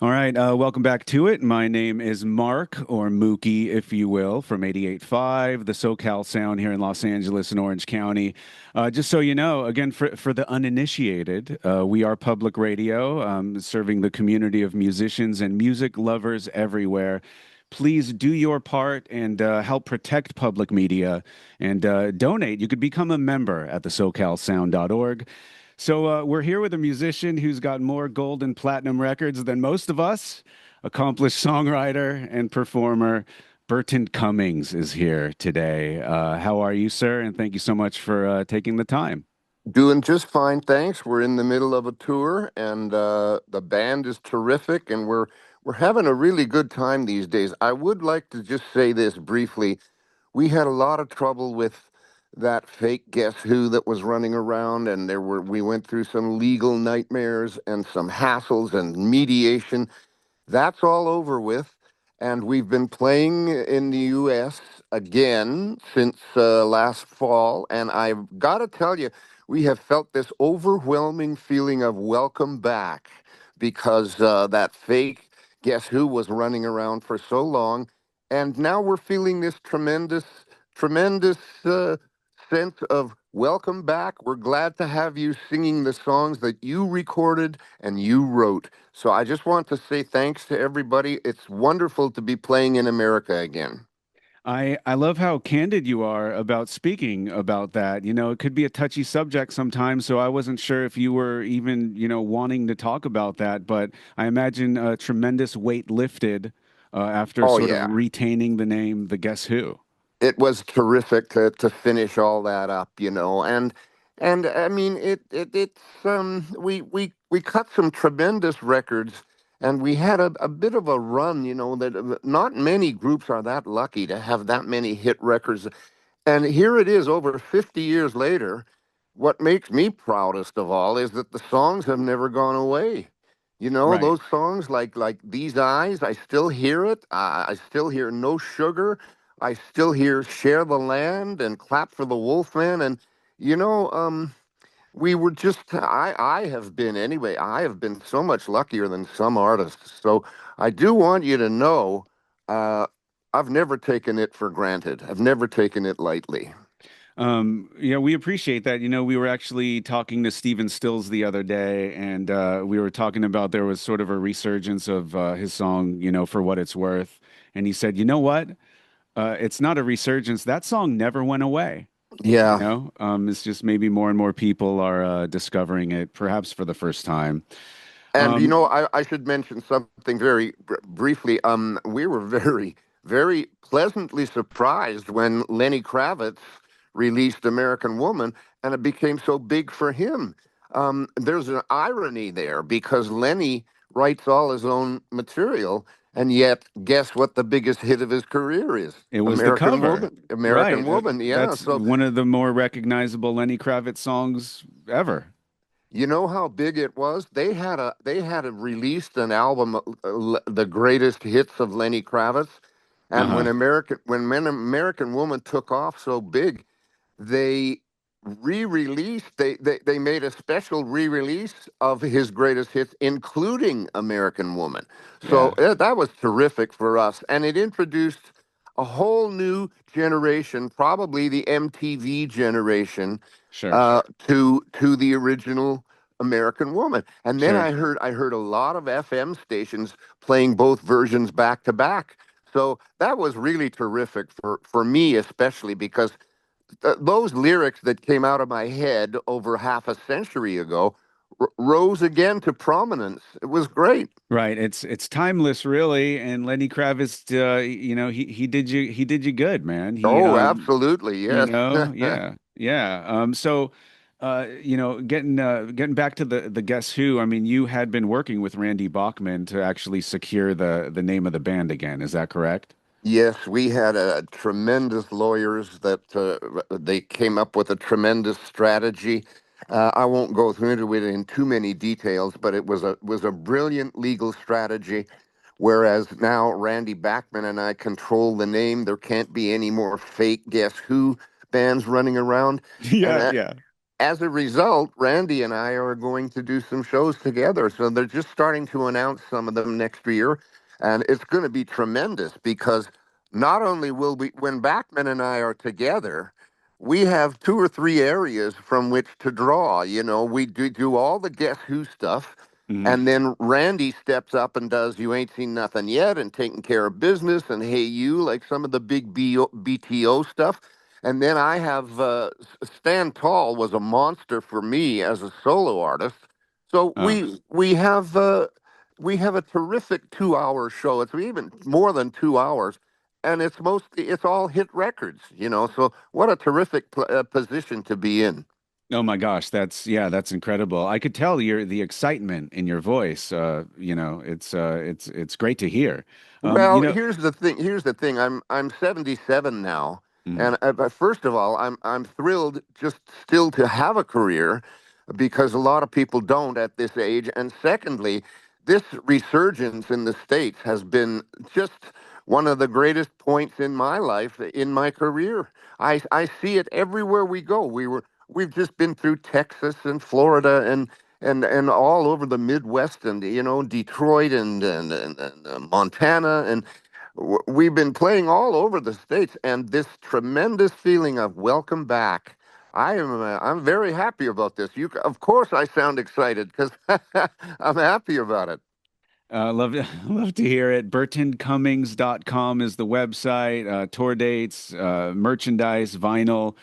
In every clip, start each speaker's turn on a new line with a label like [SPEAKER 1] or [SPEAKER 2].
[SPEAKER 1] All right, welcome back to it. My name is Marc, or Mookie, if you will, from 88.5, the SoCal Sound here in Los Angeles and Orange County. Just so you know, again, for the uninitiated, we are public radio, serving the community of musicians and music lovers everywhere. Please do your part and help protect public media and donate. You could become a member at the SoCalSound.org. So we're here with a musician who's got more gold and platinum records than most of us. Accomplished songwriter and performer Burton Cummings is here today. How are you, sir? And thank you so much for taking the time.
[SPEAKER 2] Doing just fine, thanks. We're in the middle of a tour, and the band is terrific, and we're having a really good time these days. I would like to just say this briefly. We had a lot of trouble with that fake Guess Who that was running around, and we went through some legal nightmares and some hassles and mediation. That's all over with, and we've been playing in the U.S. again since last fall, and I've got to tell you, we have felt this overwhelming feeling of welcome back because that fake Guess Who was running around for so long, and now we're feeling this tremendous sense of welcome back. We're glad to have you singing the songs that you recorded and you wrote. So I just want to say thanks to everybody. It's wonderful to be playing in America again.
[SPEAKER 1] I love how candid you are about speaking about that. You know, it could be a touchy subject sometimes, so I wasn't sure if you were even, wanting to talk about that, but I imagine a tremendous weight lifted after
[SPEAKER 2] Oh
[SPEAKER 1] sort of
[SPEAKER 2] yeah.
[SPEAKER 1] retaining the name The Guess Who.
[SPEAKER 2] It was terrific to finish all that up, and I mean it's we cut some tremendous records, and we had a bit of a run, that not many groups are that lucky to have that many hit records. And here it is, over 50 years later. What makes me proudest of all is that the songs have never gone away.
[SPEAKER 1] Right.
[SPEAKER 2] Those songs like These Eyes, I still hear it. I still hear No Sugar. I still hear Share the Land and Clap for the Wolfman. And, you know, we were just, I have been, anyway, I have been so much luckier than some artists. So I do want you to know, uh, I've never taken it for granted. I've never taken it lightly.
[SPEAKER 1] Yeah, we appreciate that. You know, we were actually talking to Stephen Stills the other day, and we were talking about there was sort of a resurgence of his song, For What It's Worth. And he said, you know what? It's not a resurgence. That song never went away.
[SPEAKER 2] Yeah.
[SPEAKER 1] It's just maybe more and more people are discovering it, perhaps for the first time.
[SPEAKER 2] And
[SPEAKER 1] Um,
[SPEAKER 2] I should mention something very briefly. We were very, very pleasantly surprised when Lenny Kravitz released American Woman, and it became so big for him. There's an irony there because Lenny writes all his own material, and yet, guess what the biggest hit of his career is?
[SPEAKER 1] it was the cover,
[SPEAKER 2] American
[SPEAKER 1] right?
[SPEAKER 2] Woman. Yeah.
[SPEAKER 1] That's
[SPEAKER 2] So
[SPEAKER 1] one of the more recognizable Lenny Kravitz songs ever.
[SPEAKER 2] you know how big it was? They had released an album, the greatest hits of Lenny Kravitz, and
[SPEAKER 1] Uh-huh.
[SPEAKER 2] when American Woman took off so big, they re-released. They made a special re-release of his greatest hits, including American Woman. So
[SPEAKER 1] Yeah,
[SPEAKER 2] that was terrific for us, and it introduced a whole new generation, probably the MTV generation,
[SPEAKER 1] sure,
[SPEAKER 2] to the original American Woman. And then
[SPEAKER 1] sure.
[SPEAKER 2] I heard a lot of FM stations playing both versions back to back. So that was really terrific for me, especially because those lyrics that came out of my head over half a century ago rose again to prominence. It was great.
[SPEAKER 1] Right. It's timeless, really. And Lenny Kravitz, he did you good, man.
[SPEAKER 2] Oh, absolutely, yes.
[SPEAKER 1] Yeah, yeah. So, getting back to the Guess Who. I mean, you had been working with Randy Bachman to actually secure the name of the band again. Is that correct?
[SPEAKER 2] Yes, we had tremendous lawyers that they came up with a tremendous strategy. I won't go through it in too many details, but it was a brilliant legal strategy. Whereas now Randy Bachman and I control the name, there can't be any more fake Guess Who bands running around. And
[SPEAKER 1] Yeah, yeah.
[SPEAKER 2] as a result, Randy and I are going to do some shows together. So they're just starting to announce some of them next year. And it's going to be tremendous because not only will we, when Backman and I are together, we have two or three areas from which to draw. You know, we do all the Guess Who stuff.
[SPEAKER 1] Mhm.
[SPEAKER 2] And then Randy steps up and does You Ain't Seen Nothing Yet and Taking Care of Business and Hey You, like some of the big BTO stuff. And then I have Stand Tall was a monster for me as a solo artist. So
[SPEAKER 1] Oh.
[SPEAKER 2] we have a terrific 2 hour show. It's even more than 2 hours, and it's all hit records. You know, so what a terrific position to be in.
[SPEAKER 1] Oh my gosh, that's incredible. I could tell the excitement in your voice. It's great to hear. Um, you
[SPEAKER 2] Well,
[SPEAKER 1] know,
[SPEAKER 2] here's the thing. Here's the thing. I'm 77 now,
[SPEAKER 1] mm,
[SPEAKER 2] and but first of all, I'm thrilled just still to have a career, because a lot of people don't at this age. And secondly, this resurgence in the States has been just one of the greatest points in my life, in my career. I see it everywhere we go. We've just been through Texas and Florida and all over the Midwest, and Detroit and Montana, and we've been playing all over the states, and this tremendous feeling of welcome back. I'm very happy about this. Of course I sound excited because I'm happy about it.
[SPEAKER 1] love love to hear it. BurtonCummings.com is the website. Tour dates, merchandise, vinyl.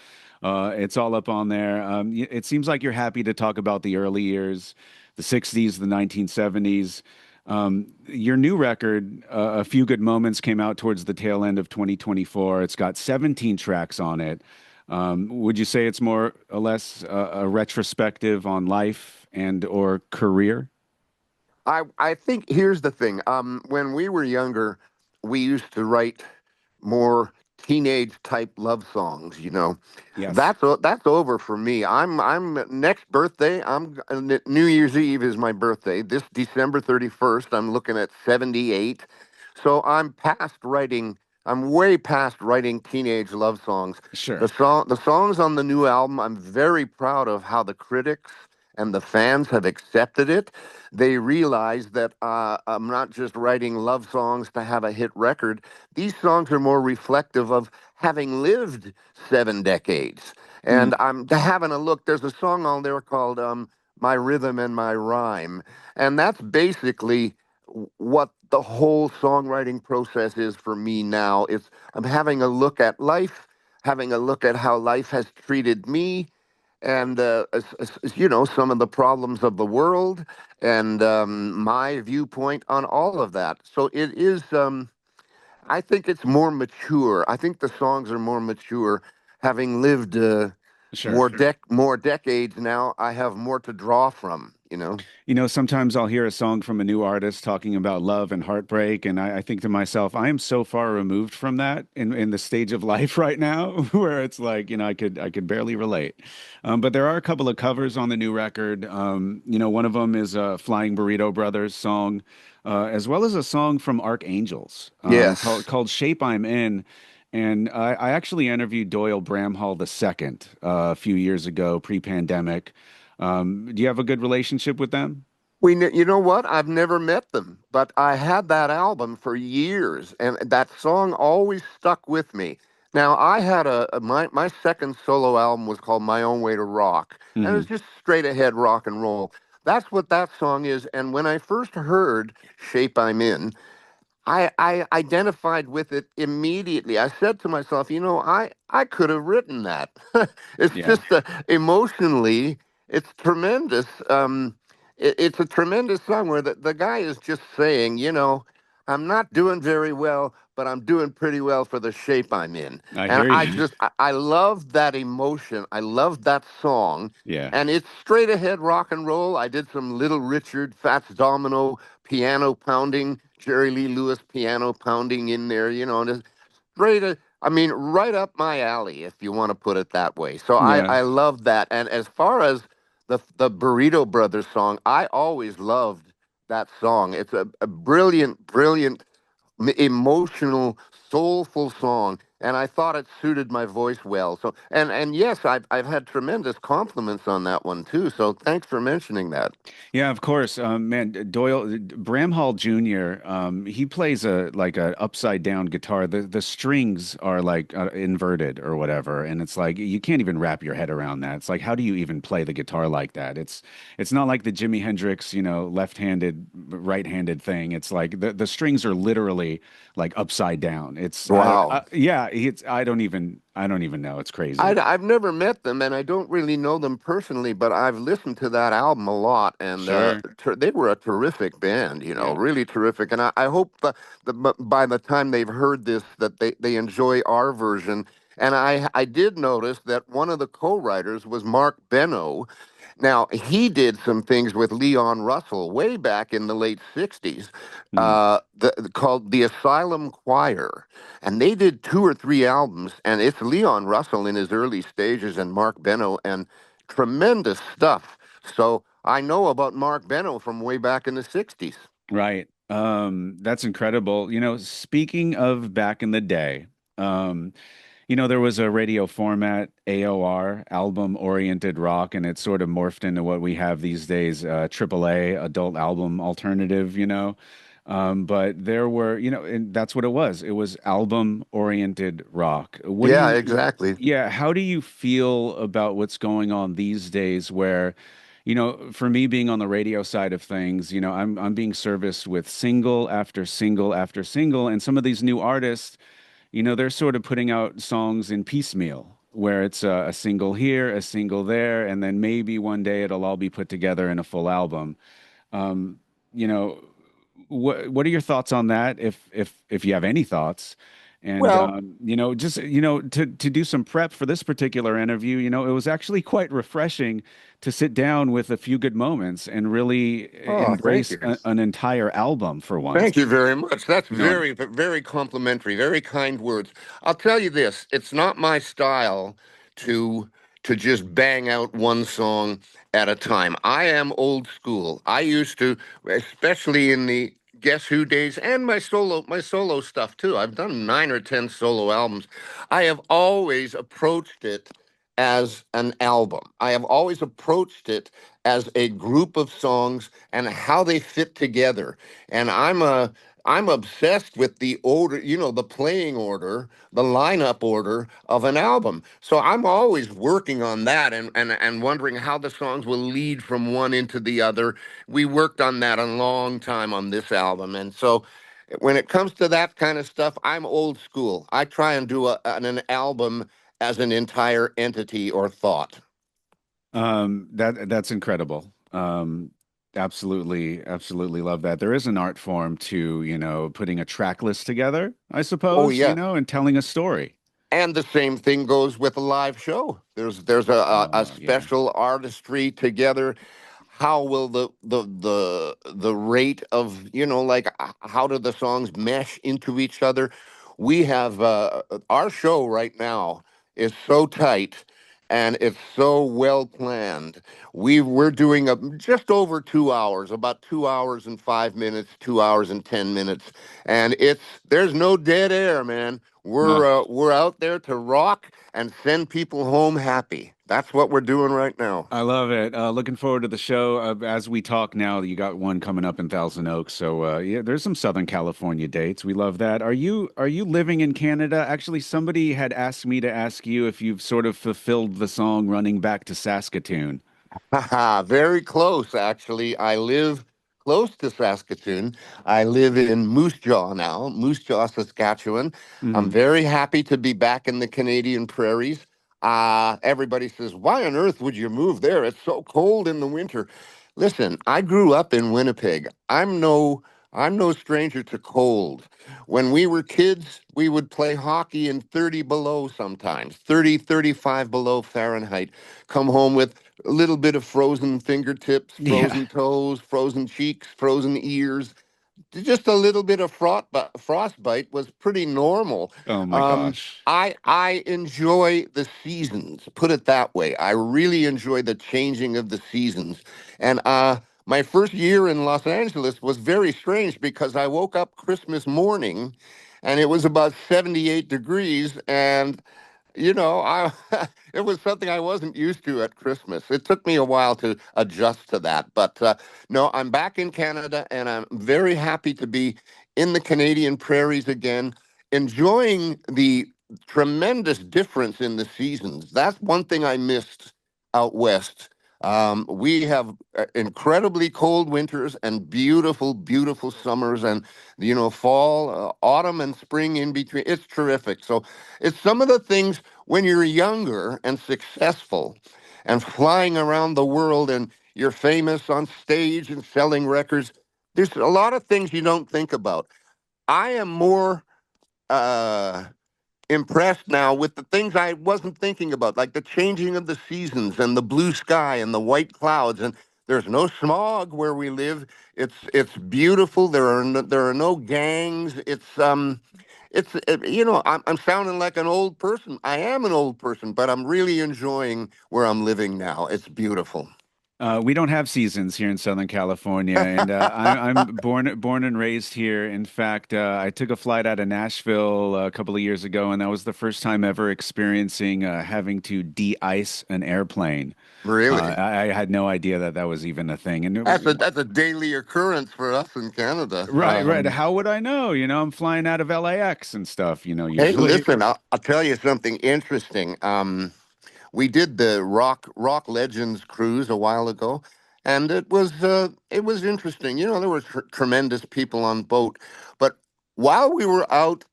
[SPEAKER 1] It's all up on there. It seems like you're happy to talk about the early years, the 60s, the 1970s. Your new record, A Few Good Moments, came out towards the tail end of 2024. It's got 17 tracks on it. Would you say it's more or less a retrospective on life and or career?
[SPEAKER 2] I think here's the thing. When we were younger, we used to write more teenage type love songs.
[SPEAKER 1] Yes.
[SPEAKER 2] That's over for me. I'm next birthday. New Year's Eve is my birthday. This December 31st, I'm looking at 78. So I'm way past writing teenage love songs.
[SPEAKER 1] Sure.
[SPEAKER 2] The songs on the new album, I'm very proud of how the critics and the fans have accepted it. They realize that I'm not just writing love songs to have a hit record. These songs are more reflective of having lived 7 decades. And
[SPEAKER 1] Mm,
[SPEAKER 2] I'm having a look. There's a song on there called My Rhythm and My Rhyme. And that's basically what the whole songwriting process is for me now. I'm having a look at life, having a look at how life has treated me, and some of the problems of the world, and my viewpoint on all of that. So it is. I think it's more mature. I think the songs are more mature. Having lived
[SPEAKER 1] sure.
[SPEAKER 2] more decades now, I have more to draw from.
[SPEAKER 1] Sometimes I'll hear a song from a new artist talking about love and heartbreak, and I think to myself, I am so far removed from that in the stage of life right now, where it's like, I could barely relate. But there are a couple of covers on the new record. One of them is a Flying Burrito Brothers song, as well as a song from Archangels, called
[SPEAKER 2] Yes.
[SPEAKER 1] "Shape I'm In." And I actually interviewed Doyle Bramhall II a few years ago, pre-pandemic. Do you have a good relationship with them?
[SPEAKER 2] You know what? I've never met them, but I had that album for years, and that song always stuck with me. Now, I had my second solo album was called My Own Way to Rock, and it was
[SPEAKER 1] Hmm.
[SPEAKER 2] just straight ahead rock and roll. That's what that song is. And when I first heard Shape I'm In, I identified with it immediately. I said to myself, I could have written that. It's
[SPEAKER 1] Yeah,
[SPEAKER 2] just emotionally, it's tremendous. It's a tremendous song where the guy is just saying, I'm not doing very well, but I'm doing pretty well for the shape I'm in.
[SPEAKER 1] I
[SPEAKER 2] And
[SPEAKER 1] hear you.
[SPEAKER 2] I love that emotion. I love that song.
[SPEAKER 1] Yeah.
[SPEAKER 2] And it's straight ahead rock and roll. I did some Little Richard, Fats Domino piano pounding, Jerry Lee Lewis piano pounding in there, and it's I mean, right up my alley, if you want to put it that way. So
[SPEAKER 1] Yeah.
[SPEAKER 2] I love that. And as far as the Burrito Brothers song, I always loved that song. It's a brilliant, brilliant, emotional, soulful song. and I thought it suited my voice well. So, and yes, I've had tremendous compliments on that one too. So thanks for mentioning that.
[SPEAKER 1] Yeah, of course. Man, Doyle Bramhall Jr. He plays a like a upside down guitar. The strings are like inverted or whatever, and it's like you can't even wrap your head around that. It's like how do you even play the guitar like that? It's not like the Jimi Hendrix, left-handed, right-handed thing. It's like the strings are literally like upside down. It's
[SPEAKER 2] Wow.
[SPEAKER 1] yeah. It's I don't even know. It's crazy.
[SPEAKER 2] I've never met them, and I don't really know them personally, but I've listened to that album a lot, and
[SPEAKER 1] Sure.
[SPEAKER 2] they were a terrific band,
[SPEAKER 1] Yeah.
[SPEAKER 2] really terrific. And I hope by the time they've heard this, that they enjoy our version. And I did notice that one of the co-writers was Mark Beno. Now, he did some things with Leon Russell way back in the late 60s,
[SPEAKER 1] Hmm.
[SPEAKER 2] called the Asylum Choir. And they did two or three albums, and it's Leon Russell in his early stages and Mark Beno, and tremendous stuff. So I know about Mark Beno from way back in the 60s.
[SPEAKER 1] Right. That's incredible. Speaking of back in the day, um, there was a radio format, AOR, album oriented rock, and it sort of morphed into what we have these days, AAA, adult album alternative, but there were, and that's what it was. It was album oriented rock.
[SPEAKER 2] Yeah, exactly.
[SPEAKER 1] Yeah, how do you feel about what's going on these days where, for me being on the radio side of things, I'm being serviced with single after single after single, and some of these new artists, they're sort of putting out songs in piecemeal, where it's a single here, a single there, and then maybe one day it'll all be put together in a full album. Um, you know, what are your thoughts on that? If you have any thoughts, and
[SPEAKER 2] Well,
[SPEAKER 1] just to do some prep for this particular interview, it was actually quite refreshing to sit down with a few good moments and really
[SPEAKER 2] oh, thank
[SPEAKER 1] embrace
[SPEAKER 2] you.
[SPEAKER 1] an entire album for
[SPEAKER 2] Thank
[SPEAKER 1] once.
[SPEAKER 2] you very much. That's
[SPEAKER 1] You know,
[SPEAKER 2] very complimentary, very kind words. I'll tell you this, it's not my style to just bang out one song at a time. I am old school. I used to, especially in the Guess Who days and my solo stuff too. I've done 9 or 10 solo albums. I have always approached it as an album. I have always approached it as a group of songs and how they fit together. And I'm obsessed with the order, the playing order, the lineup order of an album. So I'm always working on that and wondering how the songs will lead from one into the other. We worked on that a long time on this album. And so when it comes to that kind of stuff, I'm old school. I try and do an album as an entire entity or thought.
[SPEAKER 1] that's incredible. Absolutely love that. There is an art form to, putting a track list together, I
[SPEAKER 2] Oh
[SPEAKER 1] suppose,
[SPEAKER 2] yeah.
[SPEAKER 1] and telling a story.
[SPEAKER 2] And the same thing goes with a live show. There's a
[SPEAKER 1] Yeah.
[SPEAKER 2] special artistry together. How will the rate of, like, how do the songs mesh into each other? We have our show right now is so tight and it's so well planned. We're doing just over 2 hours, about 2 hours and 5 minutes, 2 hours and 10 minutes, and there's no dead air, man.
[SPEAKER 1] No,
[SPEAKER 2] We're out there to rock and send people home happy. That's what we're doing right now.
[SPEAKER 1] I love it. Looking forward to the show. As we talk now, you got one coming up in Thousand Oaks. So yeah, there's some Southern California dates. We love that. Are you living in Canada? Actually, somebody had asked me to ask you if you've sort of fulfilled the song "Running Back to Saskatoon."
[SPEAKER 2] Haha, very close, actually. I live close to Saskatoon. I live in Moose Jaw now, Moose Jaw, Saskatchewan. I'm
[SPEAKER 1] Hmm.
[SPEAKER 2] very happy to be back in the Canadian prairies. Everybody says, why on earth would you move there? It's so cold in the winter. Listen, I grew up in Winnipeg. I'm no stranger to cold. When we were kids, we would play hockey in 30 below sometimes, 30, 35 below Fahrenheit. Come home with a little bit of frozen fingertips,
[SPEAKER 1] Yeah.
[SPEAKER 2] frozen toes, frozen cheeks, frozen ears. Just a little bit of frostbite was pretty normal.
[SPEAKER 1] Oh my
[SPEAKER 2] Um,
[SPEAKER 1] gosh.
[SPEAKER 2] I enjoy the seasons. Put it that way. I really enjoy the changing of the seasons. And my first year in Los Angeles was very strange because I woke up Christmas morning and it was about 78 degrees, and I it was something I wasn't used to at Christmas. It took me a while to adjust to that, but no, I'm back in Canada, and I'm very happy to be in the Canadian prairies again, enjoying the tremendous difference in the seasons. That's one thing I missed out west. We have incredibly cold winters and beautiful, beautiful summers, and fall, autumn, and spring in between. It's terrific. So it's some of the things when you're younger and successful and flying around the world and you're famous on stage and selling records. There's a lot of things you don't think about. I am more uh, impressed now with the things I wasn't thinking about, like the changing of the seasons and the blue sky and the white clouds. And there's no smog where we live. It's beautiful. There are no gangs. I'm sounding like an old person. I am an old person, but I'm really enjoying where I'm living now. It's beautiful.
[SPEAKER 1] We don't have seasons here in Southern California, and I'm born and raised here. In fact, I took a flight out of Nashville a couple of years ago, and that was the first time ever experiencing having to de-ice an airplane.
[SPEAKER 2] Really.
[SPEAKER 1] I had no idea that that was even a thing. And
[SPEAKER 2] That's a daily occurrence for us in Canada.
[SPEAKER 1] right. How would I know? I'm flying out of LAX and stuff.
[SPEAKER 2] Hey,
[SPEAKER 1] Usually.
[SPEAKER 2] listen, I'll tell you something interesting. We did the Rock Legends cruise a while ago, and it was interesting. There were tremendous people on boat, but while we were out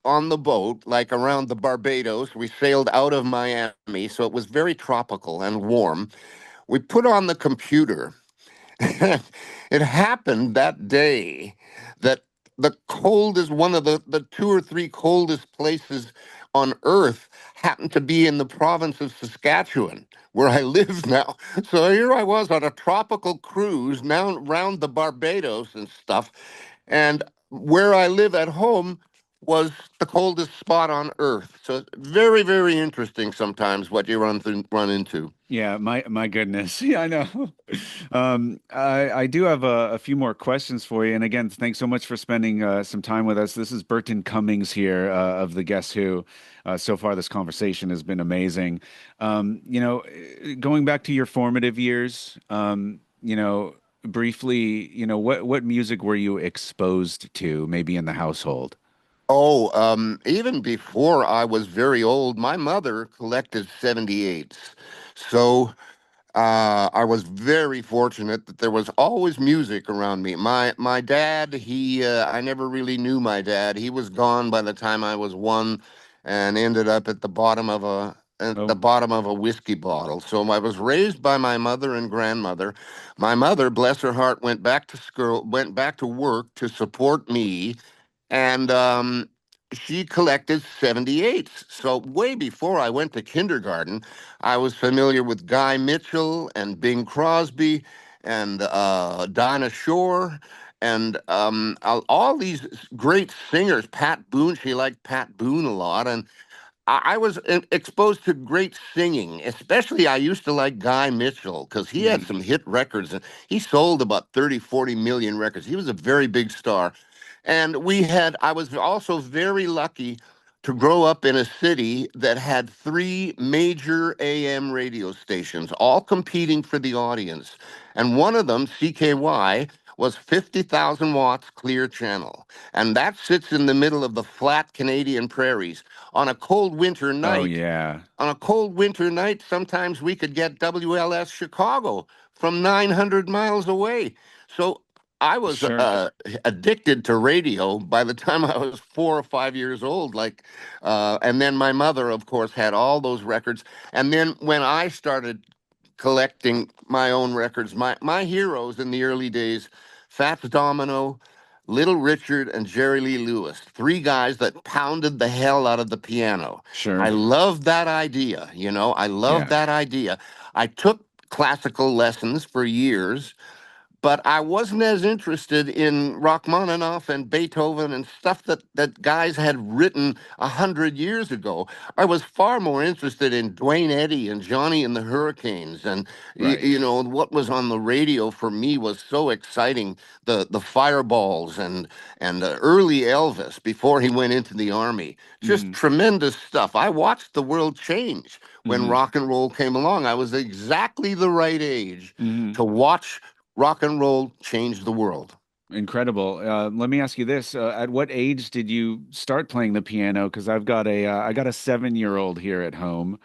[SPEAKER 2] on the boat, like around the Barbados, we sailed out of Miami, so it was very tropical and warm. We put on the computer. It happened that day that the coldest, one of the two or three coldest places on Earth happened to be in the province of Saskatchewan, where I live now. So here I was on a tropical cruise now around the Barbados and stuff. And where I live at home was the coldest spot on Earth. So very, very interesting sometimes what you run into.
[SPEAKER 1] Yeah, my goodness. Yeah, I know. I do have a few more questions for you. And again, thanks so much for spending some time with us. This is Burton Cummings here of the Guess Who. So far, this conversation has been amazing. Going back to your formative years, briefly, what music were you exposed to, maybe in the household?
[SPEAKER 2] Oh, even before I was very old, my mother collected 78s. So I was very fortunate that there was always music around me. My dad, I never really knew my dad. He was gone by the time I was one, and ended up at the
[SPEAKER 1] Oh,
[SPEAKER 2] bottom of a whiskey bottle. So I was raised by my mother and grandmother. My mother, bless her heart, went back to school, went back to work to support me, and she collected 78s. So way before I went to kindergarten, I was familiar with Guy Mitchell and Bing Crosby and Dinah Shore and all these great singers. Pat Boone, she liked Pat Boone a lot, and I was exposed to great singing. Especially, I used to like Guy Mitchell because he had
[SPEAKER 1] mhm.
[SPEAKER 2] some hit records, and he sold about 30, 40 million records. He was a very big star. And I was also very lucky to grow up in a city that had three major AM radio stations, all competing for the audience. And one of them, CKY, was 50,000 watts clear channel. And that sits in the middle of the flat Canadian prairies. On a cold winter
[SPEAKER 1] Oh
[SPEAKER 2] night,
[SPEAKER 1] yeah,
[SPEAKER 2] sometimes we could get WLS Chicago from 900 miles away. So I was
[SPEAKER 1] sure.
[SPEAKER 2] addicted to radio by the time I was 4 or 5 years old. And then my mother, of course, had all those records. And then when I started collecting my own records. My heroes in the early days, Fats Domino, Little Richard, and Jerry Lee Lewis, three guys that pounded the hell out of the piano. I
[SPEAKER 1] Sure.
[SPEAKER 2] loved that idea, I loved
[SPEAKER 1] Yeah.
[SPEAKER 2] that idea. I took classical lessons for years, but I wasn't as interested in Rachmaninoff and Beethoven and stuff that guys had written 100 years ago. I was far more interested in Dwayne Eddy and Johnny and the Hurricanes, and
[SPEAKER 1] Right.
[SPEAKER 2] what was on the radio for me was so exciting. The Fireballs and early Elvis before he went into the army, just
[SPEAKER 1] Hmm.
[SPEAKER 2] tremendous stuff. I watched the world change when
[SPEAKER 1] Hmm.
[SPEAKER 2] rock and roll came along. I was exactly the right age
[SPEAKER 1] Hmm.
[SPEAKER 2] to watch rock and roll change the world.
[SPEAKER 1] Incredible. Let me ask you this: at what age did you start playing the piano? Because I got a 7-year old here at home,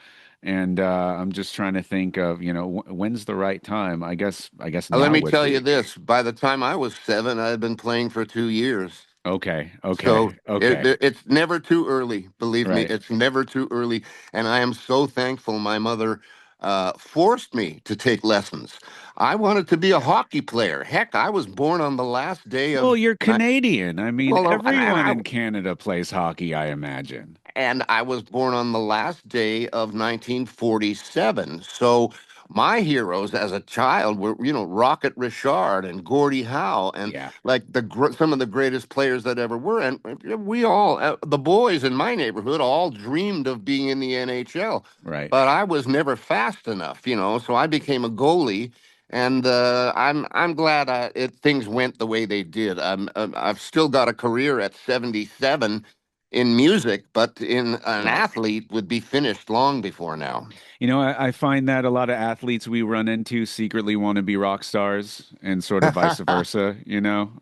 [SPEAKER 1] and I'm just trying to think of, when's the right time? I guess
[SPEAKER 2] Let
[SPEAKER 1] now
[SPEAKER 2] me
[SPEAKER 1] would
[SPEAKER 2] tell you
[SPEAKER 1] be.
[SPEAKER 2] this, by the time I was 7, I had been playing for 2 years.
[SPEAKER 1] Okay,
[SPEAKER 2] So
[SPEAKER 1] okay, okay.
[SPEAKER 2] it's never too early. Believe me,
[SPEAKER 1] Right.
[SPEAKER 2] it's never too early. And I am so thankful my mother forced me to take lessons. I wanted to be a hockey player. Heck, I was born on the last day
[SPEAKER 1] Well,
[SPEAKER 2] of
[SPEAKER 1] you're
[SPEAKER 2] ni-
[SPEAKER 1] Canadian. I mean,
[SPEAKER 2] well,
[SPEAKER 1] everyone in Canada plays hockey, I imagine.
[SPEAKER 2] and I was born on the last day of 1947. So my heroes as a child were, Rocket Richard and Gordie Howe, and
[SPEAKER 1] Yeah,
[SPEAKER 2] like some of the greatest players that ever were. And we all, the boys in my neighborhood, all dreamed of being in the NHL.
[SPEAKER 1] right.
[SPEAKER 2] But I was never fast enough. So I became a goalie. And I'm glad things went the way they did. I've still got a career at 77 in music, but in an
[SPEAKER 1] Right.
[SPEAKER 2] athlete would be finished long before now.
[SPEAKER 1] I find that a lot of athletes we run into secretly want to be rock stars and sort of vice versa, you know?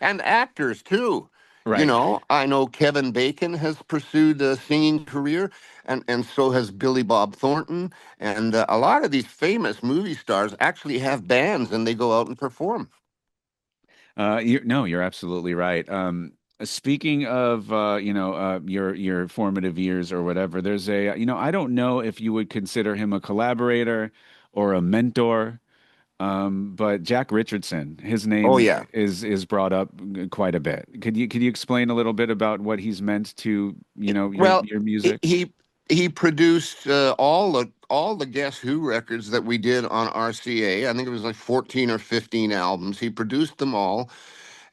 [SPEAKER 2] And actors too.
[SPEAKER 1] Right.
[SPEAKER 2] I know Kevin Bacon has pursued a singing career, and so has Billy Bob Thornton, and a lot of these famous movie stars actually have bands and they go out and perform.
[SPEAKER 1] No, you're absolutely right. Speaking of, your formative years or whatever, I don't know if you would consider him a collaborator or a mentor. But Jack Richardson, his
[SPEAKER 2] Oh
[SPEAKER 1] name
[SPEAKER 2] yeah.
[SPEAKER 1] is brought up quite a bit. Could you explain a little bit about what he's meant to, your
[SPEAKER 2] Well,
[SPEAKER 1] your
[SPEAKER 2] he
[SPEAKER 1] music?
[SPEAKER 2] he he produced all the Guess Who records that we did on RCA. I think it was like 14 or 15 albums. He produced them all,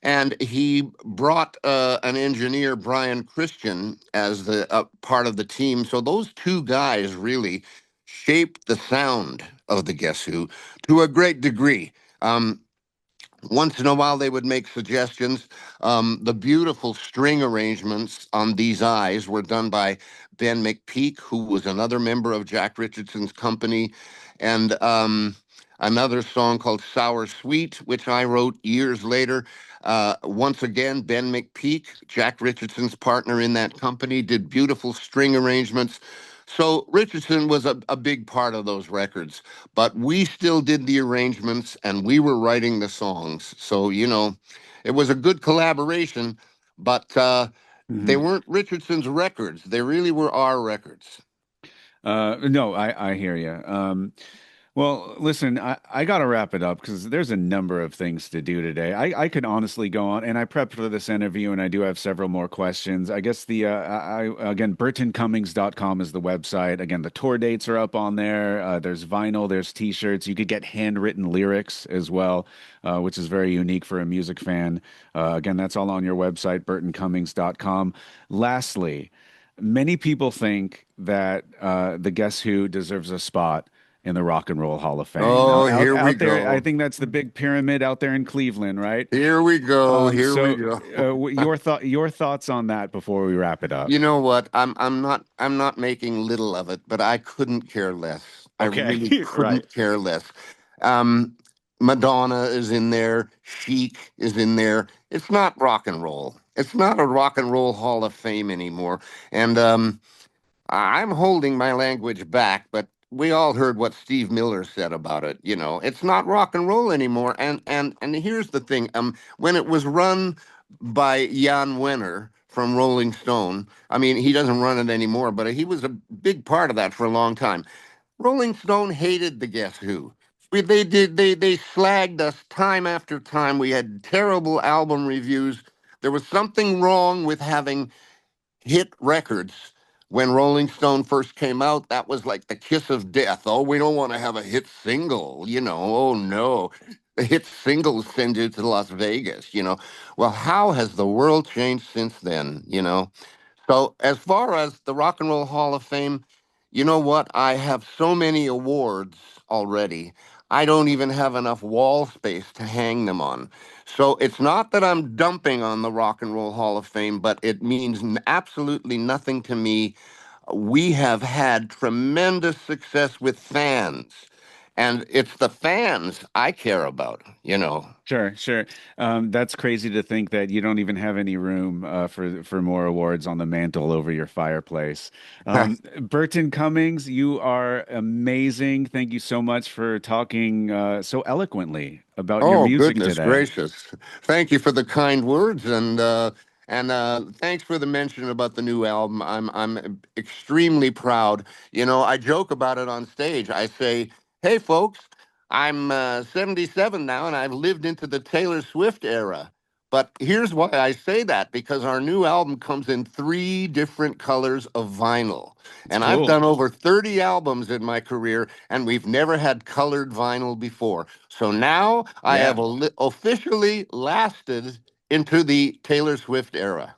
[SPEAKER 2] and he brought an engineer, Brian Christian, as the part of the team. So those two guys really shaped the sound of the Guess Who to a great degree. Um, Once in a while, they would make suggestions. The beautiful string arrangements on These Eyes were done by Ben McPeak, who was another member of Jack Richardson's company, and another song called Sour Sweet, which I wrote years later. Once again, Ben McPeak, Jack Richardson's partner in that company, did beautiful string arrangements. So Richardson was a big part of those records, but we still did the arrangements and we were writing the songs. So, it was a good collaboration, but they
[SPEAKER 1] Mhm.
[SPEAKER 2] weren't Richardson's records. They really were our records.
[SPEAKER 1] No, I hear you. Well, listen, I got to wrap it up because there's a number of things to do today. I could honestly go on, and I prepped for this interview, and I do have several more questions. I guess again, burtoncummings.com is the website. Again, the tour dates are up on there. There's vinyl, there's t-shirts. You could get handwritten lyrics as well, which is very unique for a music fan. Again, that's all on your website, burtoncummings.com. Lastly, many people think that the Guess Who deserves a spot in the Rock and Roll Hall of Fame.
[SPEAKER 2] Oh,
[SPEAKER 1] Out
[SPEAKER 2] here we
[SPEAKER 1] out there, I
[SPEAKER 2] go.
[SPEAKER 1] think that's the big pyramid out there in Cleveland, right?
[SPEAKER 2] Here we go. Here we
[SPEAKER 1] So,
[SPEAKER 2] go.
[SPEAKER 1] your thoughts on that before we wrap it up?
[SPEAKER 2] You know what? I'm not making little of it, but I couldn't care less. I
[SPEAKER 1] Okay,
[SPEAKER 2] really
[SPEAKER 1] right.
[SPEAKER 2] couldn't care less. Um, Madonna is in there. Chic is in there. It's not rock and roll. It's not a rock and roll Hall of Fame anymore. And I'm holding my language back, but we all heard what Steve Miller said about it. It's not rock and roll anymore. And here's the thing. When it was run by Jan Wenner from Rolling Stone, I mean, he doesn't run it anymore, but he was a big part of that for a long time. Rolling Stone hated the Guess Who. They slagged us time after time. We had terrible album reviews. There was something wrong with having hit records when Rolling Stone first came out. That was like the kiss of death. Oh, we don't want to have a hit single. Oh no. hit singles send you to Las Vegas, Well, how has the world changed since then? So, as far as the Rock and Roll Hall of Fame, you know what? I have so many awards already. I don't even have enough wall space to hang them on. So, it's not that I'm dumping on the Rock and Roll Hall of Fame, but it means absolutely nothing to me. We have had tremendous success with fans, and it's the fans I care about.
[SPEAKER 1] Sure, sure. That's crazy to think that you don't even have any room for more awards on the mantle over your fireplace. Burton Cummings, you are amazing. Thank you so much for talking so eloquently about your
[SPEAKER 2] Oh,
[SPEAKER 1] music
[SPEAKER 2] goodness
[SPEAKER 1] today.
[SPEAKER 2] gracious. Thank you for the kind words and thanks for the mention about the new album. I'm extremely proud. I joke about it on stage. I say, "Hey folks, I'm 77 now and I've lived into the Taylor Swift era." But here's why I say that, because our new album comes in three different colors of vinyl.
[SPEAKER 1] It's
[SPEAKER 2] And I've
[SPEAKER 1] cool.
[SPEAKER 2] done over 30 albums in my career, and we've never had colored vinyl before. So now I have
[SPEAKER 1] Yeah.
[SPEAKER 2] officially lasted into the Taylor Swift era.